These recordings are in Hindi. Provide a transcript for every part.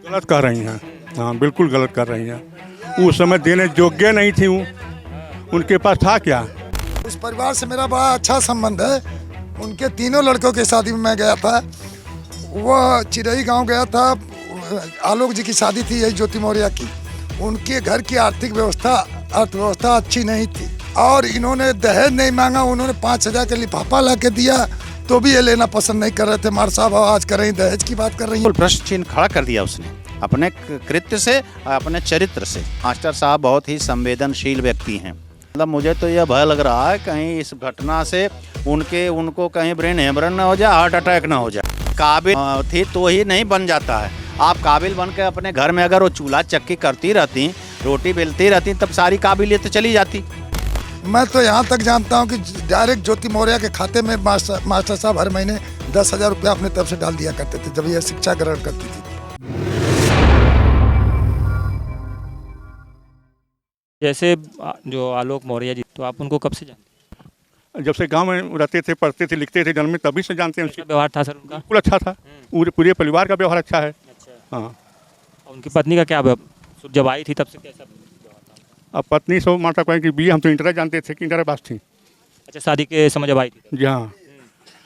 गलत कर रही हैं। हाँ, बिल्कुल गलत कर रही हैं। उस समय देने योग्य नहीं थी वो, उनके पास था क्या। उस परिवार से मेरा बड़ा अच्छा संबंध है। उनके तीनों लड़कों की शादी में मैं गया था। वह चिरई गांव गया था, आलोक जी की शादी थी, यही ज्योति मौर्य की। उनके घर की आर्थिक व्यवस्था अर्थव्यवस्था अच्छी नहीं थी और इन्होंने दहेज नहीं मांगा। उन्होंने 5,000 का लिफाफा ला के दिया तो भी ये लेना पसंद नहीं कर रहे थे। मार साहब आज कर रही दहेज की बात कर रही है। प्रश्न चिन्ह खड़ा कर दिया उसने अपने कृत्य से, अपने चरित्र से। मास्टर साहब बहुत ही संवेदनशील व्यक्ति हैं। मतलब मुझे तो यह भय लग रहा है कहीं इस घटना से उनको कहीं ब्रेन हेमरेज ना हो जाए, हार्ट अटैक ना हो जाए। काबिल थी तो ही नहीं बन जाता है। आप काबिल बन के अपने घर में अगर वो चूल्हा चक्की करती रहती, रोटी बेलती रहती, तब सारी काबिलियत चली जाती। मैं तो यहाँ तक जानता हूँ कि डायरेक्ट ज्योति मौर्य के खाते में मास्टर साहब हर महीने 10,000 रुपया अपने तरफ से डाल दिया करते थे जब ये शिक्षा ग्रहण करती थी। जैसे जो आलोक मौर्य जी, तो आप उनको कब से जानते हैं? जब से गांव में रहते थे, पढ़ते थे, लिखते थे, जन्म में तभी से जानते हैं। क्या व्यवहार था सर उनका? बिल्कुल अच्छा था। पूरे परिवार का व्यवहार अच्छा है। अच्छा। हाँ। और उनकी पत्नी का क्या व्यवहार? जब आई थी तब से कैसा व्यवहार था? अब पत्नी सो माता कहें कि बी हम तो इंटर जानते थे कि इंटर पास थी। अच्छा, शादी के समय जब आई थी? जी हाँ।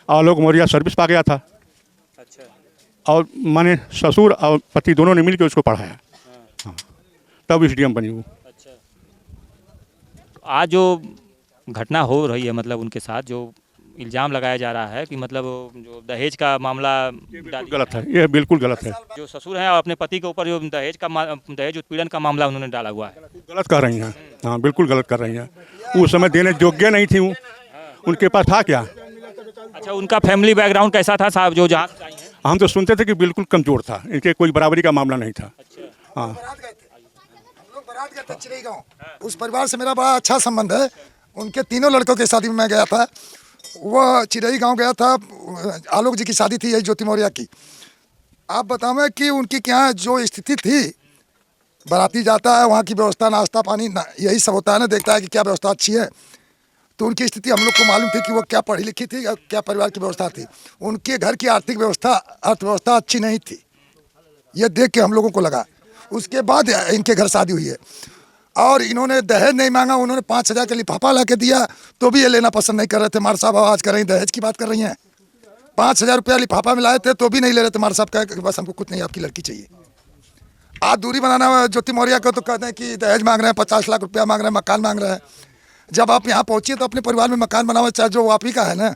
आलोक मौर्य सर्विस पा गया था। अच्छा। और माने ससुर और पति दोनों ने मिल के उसको पढ़ाया। हाँ, तब SDM बनी वो। अच्छा। आज जो घटना हो रही है, मतलब उनके साथ जो इल्ज़ाम लगाया जा रहा है कि मतलब जो दहेज का मामला गलत है, ये बिल्कुल गलत है। जो ससुर हैं और अपने पति के ऊपर जो दहेज उत्पीड़न का मामला उन्होंने डाला हुआ है। गलत कर रही हैं। हाँ, बिल्कुल गलत कर रही हैं। उस समय देने योग्य नहीं थी वो, उनके पास था क्या। अच्छा, उनका फैमिली बैकग्राउंड कैसा था साहब? जो जहाँ से आई हैं? हम तो सुनते थे कि बिल्कुल कमजोर था, इनके कोई बराबरी का मामला नहीं था। हाँ। बारात गए थे चिरई गांव। उस परिवार से मेरा बड़ा अच्छा संबंध है। उनके तीनों लड़कों की शादी में मैं गया था। वह चिरई गांव गया था, आलोक जी की शादी थी, यही ज्योति मौर्य की। आप बतावें कि उनकी क्या जो स्थिति थी, बाराती जाता है, वहाँ की व्यवस्था, नाश्ता पानी यही सब होता है ना, देखता है कि क्या व्यवस्था अच्छी है। तो उनकी स्थिति हम लोग को मालूम थी कि वो क्या पढ़ी लिखी थी, क्या परिवार की व्यवस्था थी। उनके घर की आर्थिक व्यवस्था अर्थव्यवस्था अच्छी नहीं थी, ये देख के हम लोगों को लगा। उसके बाद इनके घर शादी हुई है और इन्होंने दहेज नहीं मांगा। उन्होंने 5,000 का लिफाफा ला के दिया तो भी ये लेना पसंद नहीं कर रहे थे। मार साहब आज कर रही दहेज की बात कर रही हैं। 5,000 रुपया लिफाफा में लाए थे तो भी नहीं ले रहे थे। मार साहब कहे बस हमको कुछ नहीं, आपकी लड़की चाहिए। आज दूरी बनाना ज्योति मौर्य को तो कहते हैं कि दहेज मांग रहे हैं, 50 लाख रुपया मांग रहे हैं, मकान मांग रहे हैं। जब आप यहाँ पहुँचिए तो अपने परिवार में मकान बनाओ, चाहे जो आप ही का है ना।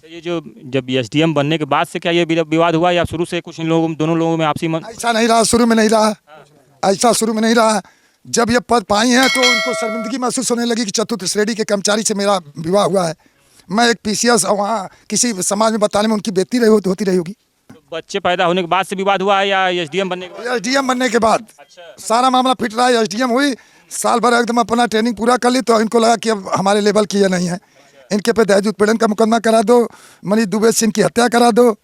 ये जो जब SDM बनने के बाद से क्या ये विवाद हुआ या शुरू से कुछ इन लोगों दोनों लोगों में आपसी मन? ऐसा नहीं रहा, शुरू में नहीं रहा, ऐसा शुरू में नहीं रहा। जब ये पद पाई हैं तो उनको शर्मिंदगी महसूस होने लगी कि चतुर्थ श्रेणी के कर्मचारी से मेरा विवाह हुआ है। मैं एक PCS वहाँ किसी समाज में बताने में उनकी बेइज्जती होती रही होगी। तो बच्चे पैदा होने के बाद से विवाद हुआ है या SDM बनने के बाद? SDM बनने के बाद। अच्छा। सारा मामला फिट रहा है। SDM हुई, साल भर एकदम अपना ट्रेनिंग पूरा कर ली तो इनको लगा कि अब हमारे लेवल की ये नहीं है, इनके पे दहेज उत्पीड़न का मुकदमा करा दो, मनीष दुबे सिंह की हत्या करा दो,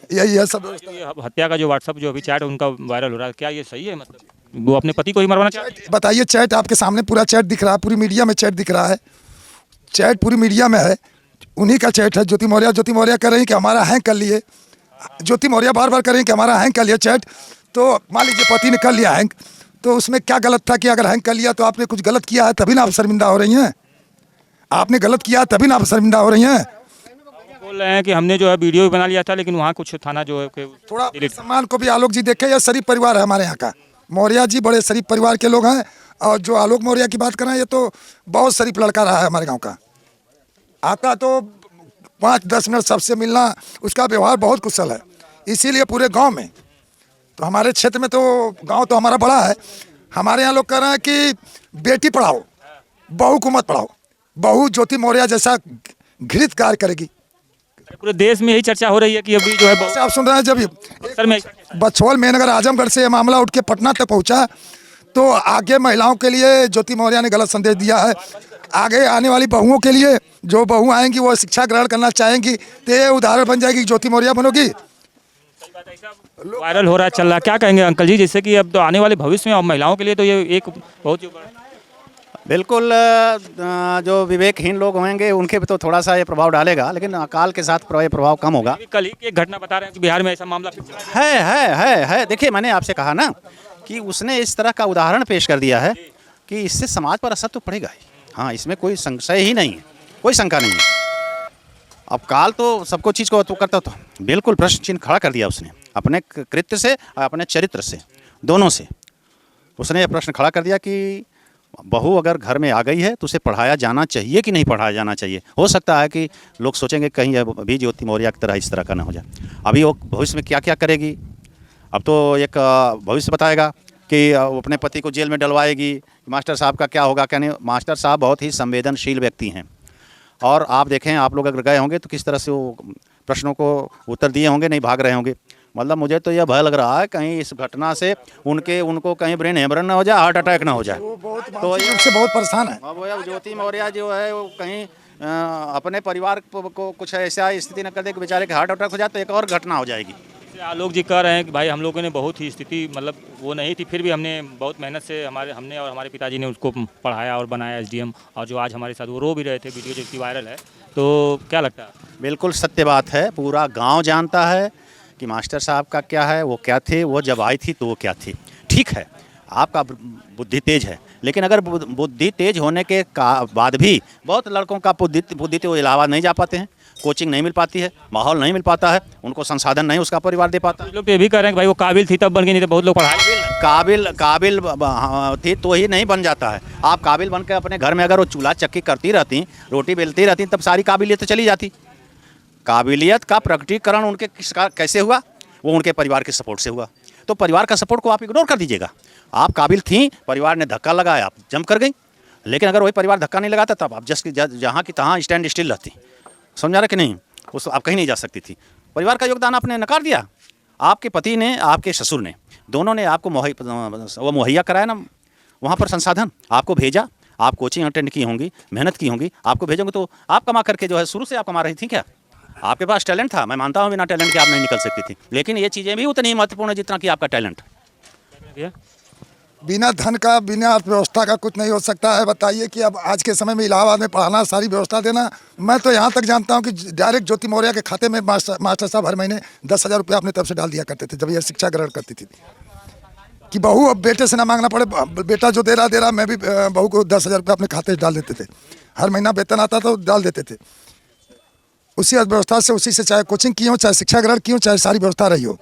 यही है सब। ये हत्या का जो WhatsApp जो अभी चैट उनका वायरल हो रहा है, क्या ये सही है? मतलब वो अपने पति को ही मरवाना चाहते हैं? बताइए, चैट आपके सामने पूरा चैट दिख रहा है, पूरी मीडिया में चैट दिख रहा है, चैट पूरी मीडिया में है, उन्हीं का चैट है। ज्योति मौर्य कर रही कि हमारा हैंग कर लिए, ज्योति मौर्य बार बार कर रही कि हमारा हैंग कर लिया चैट। तो मान लीजिए पति ने कर लिया हैंग, तो उसमें क्या गलत था कि अगर हैंग कर लिया तो आपने कुछ गलत किया है तभी ना आप शर्मिंदा हो रही हैं। आपने गलत किया तभी ना आप शर्मिंदा हो रही हैं। बोल रहे हैं कि हमने जो है वीडियो भी बना लिया था लेकिन वहाँ कुछ थाना जो है थोड़ा सम्मान को भी आलोक जी देखे। ये शरीफ परिवार है हमारे यहाँ का। मौर्य जी बड़े शरीफ परिवार के लोग हैं और जो आलोक मौर्य की बात कर रहे हैं ये तो बहुत शरीफ लड़का रहा है हमारे गाँव का। आता तो 5-10 मिनट सबसे मिलना, उसका व्यवहार बहुत कुशल है। इसीलिए पूरे गाँव में, तो हमारे क्षेत्र में तो गाँव तो हमारा बड़ा है, हमारे यहाँ लोग कह रहे हैं कि बेटी पढ़ाओ, बहू को मत पढ़ाओ। बहू ज्योति मौर्य जैसा घृत कार्य करेगी। पूरे देश में यही चर्चा हो रही है कि अभी जो है आप सुन रहे हैं। जब सर में बछौल में अगर आजमगढ़ से ये मामला उठ के पटना तक पहुंचा तो आगे महिलाओं के लिए ज्योति मौर्य ने गलत संदेश दिया है। आगे आने वाली बहुओं के लिए, जो बहू आएंगी वो शिक्षा ग्रहण करना चाहेंगी तो ये उदाहरण बन जाएगी, ज्योति मौर्य बनोगी। वायरल हो रहा है, चल रहा, क्या कहेंगे अंकल जी? जैसे कि अब तो आने वाले भविष्य में अब महिलाओं के लिए तो ये एक बहुत बिल्कुल जो विवेकहीन लोग होंगे उनके पे तो थोड़ा सा ये प्रभाव डालेगा, लेकिन अकाल के साथ ये प्रभाव कम होगा। अभी कल ही की एक घटना बता रहे हैं कि बिहार में ऐसा मामला फिर चला है। देखिए, मैंने आपसे कहा ना कि उसने इस तरह का उदाहरण पेश कर दिया है कि इससे समाज पर असर तो पड़ेगा ही। हाँ, इसमें कोई संशय ही नहीं है, कोई शंका नहीं है। अब काल तो सबको चीज़ को तो करता, तो बिल्कुल प्रश्न चिन्ह खड़ा कर दिया उसने अपने कृत्य से और अपने चरित्र से, दोनों से उसने ये प्रश्न खड़ा कर दिया कि बहू अगर घर में आ गई है तो उसे पढ़ाया जाना चाहिए कि नहीं पढ़ाया जाना चाहिए। हो सकता है कि लोग सोचेंगे कहीं अभी ज्योति मौर्य की तरह इस तरह का ना हो जाए। अभी वो भविष्य में क्या क्या करेगी, अब तो एक भविष्य बताएगा कि वो अपने पति को जेल में डलवाएगी, मास्टर साहब का क्या होगा क्या नहीं। मास्टर साहब बहुत ही संवेदनशील व्यक्ति हैं, और आप देखें, आप लोग अगर गए होंगे तो किस तरह से वो प्रश्नों को उत्तर दिए होंगे, नहीं भाग रहे होंगे। मतलब मुझे तो यह भय लग रहा है कहीं इस घटना से उनको कहीं ब्रेन हेमरेज ना हो जाए, हार्ट अटैक ना हो जाए। तो से बहुत परेशान है। अब वो ज्योति मौर्य जो है वो कहीं अपने परिवार को कुछ ऐसा स्थिति न कर दे कि बेचारे के हार्ट अटैक हो जाए तो एक और घटना हो जाएगी। आलोक जी कह रहे हैं कि भाई हम लोगों ने बहुत ही स्थिति मतलब वो नहीं थी, फिर भी हमने बहुत मेहनत से हमने और हमारे पिताजी ने उसको पढ़ाया और बनाया एसडीएम, और जो आज हमारे साथ वो रो भी रहे थे, वीडियो जिसकी वायरल है। तो क्या लगता है? बिल्कुल सत्य बात है, पूरा गांव जानता है कि मास्टर साहब का क्या है, वो क्या थे, वो जब आई थी तो वो क्या थी। ठीक है, आपका बुद्धि तेज है, लेकिन अगर बुद्धि तेज होने के बाद भी बहुत लड़कों का बुद्धि तो इलाहाबाद नहीं जा पाते हैं, कोचिंग नहीं मिल पाती है, माहौल नहीं मिल पाता है, उनको संसाधन नहीं उसका परिवार दे पाता। लोग तो ये भी कह रहे हैं कि भाई वो काबिल थी तब बन गई, नहीं तो बहुत लोग पढ़ाई काबिल थी तो ही नहीं बन जाता है। आप काबिल बनकर अपने घर में अगर वो चूल्हा चक्की करती रहती, रोटी बेलती रहती, तब सारी काबिलियत तो चली जाती। काबिलियत का प्रकटीकरण उनके कैसे हुआ? वो उनके परिवार के सपोर्ट से हुआ। तो परिवार का सपोर्ट को आप इग्नोर कर दीजिएगा। आप काबिल थी, परिवार ने धक्का लगाया, आप जम कर गई। लेकिन अगर वही परिवार धक्का नहीं लगाता तब आप जहाँ की तहाँ स्टैंड स्टिल रहती। समझा रहे कि नहीं? उस आप कहीं नहीं जा सकती थी। परिवार का योगदान आपने नकार दिया। आपके पति ने, आपके ससुर ने, दोनों ने आपको मुहैया कराया ना वहाँ पर संसाधन, आपको भेजा। आप कोचिंग अटेंड की होंगी, मेहनत की होंगी, आपको भेजेंगे तो आप कमा करके जो है शुरू से आप कमा रही थी क्या? आपके पास टैलेंट था, मैं मानता हूँ बिना टैलेंट के आप नहीं निकल सकती थी, लेकिन ये चीज़ें भी उतनी महत्वपूर्ण है जितना कि आपका टैलेंट। बिना धन का, बिना अर्थव्यवस्था का कुछ नहीं हो सकता है। बताइए कि अब आज के समय में इलाहाबाद में पढ़ाना, सारी व्यवस्था देना। मैं तो यहाँ तक जानता हूँ कि डायरेक्ट ज्योति मौर्य के खाते में मास्टर साहब हर महीने 10,000 रुपया अपने तरफ से डाल दिया करते थे जब यह शिक्षा ग्रहण करती थी, कि बहू अब बेटे से ना मांगना पड़े, बेटा जो दे रहा मैं भी बहू को 10,000 रुपया अपने खाते से डाल देते थे। हर महीना वेतन आता तो डाल देते थे। उसी अर्थव्यवस्था से, उसी से चाहे कोचिंग की हो, चाहे शिक्षा ग्रहण की हो, चाहे सारी व्यवस्था रही हो।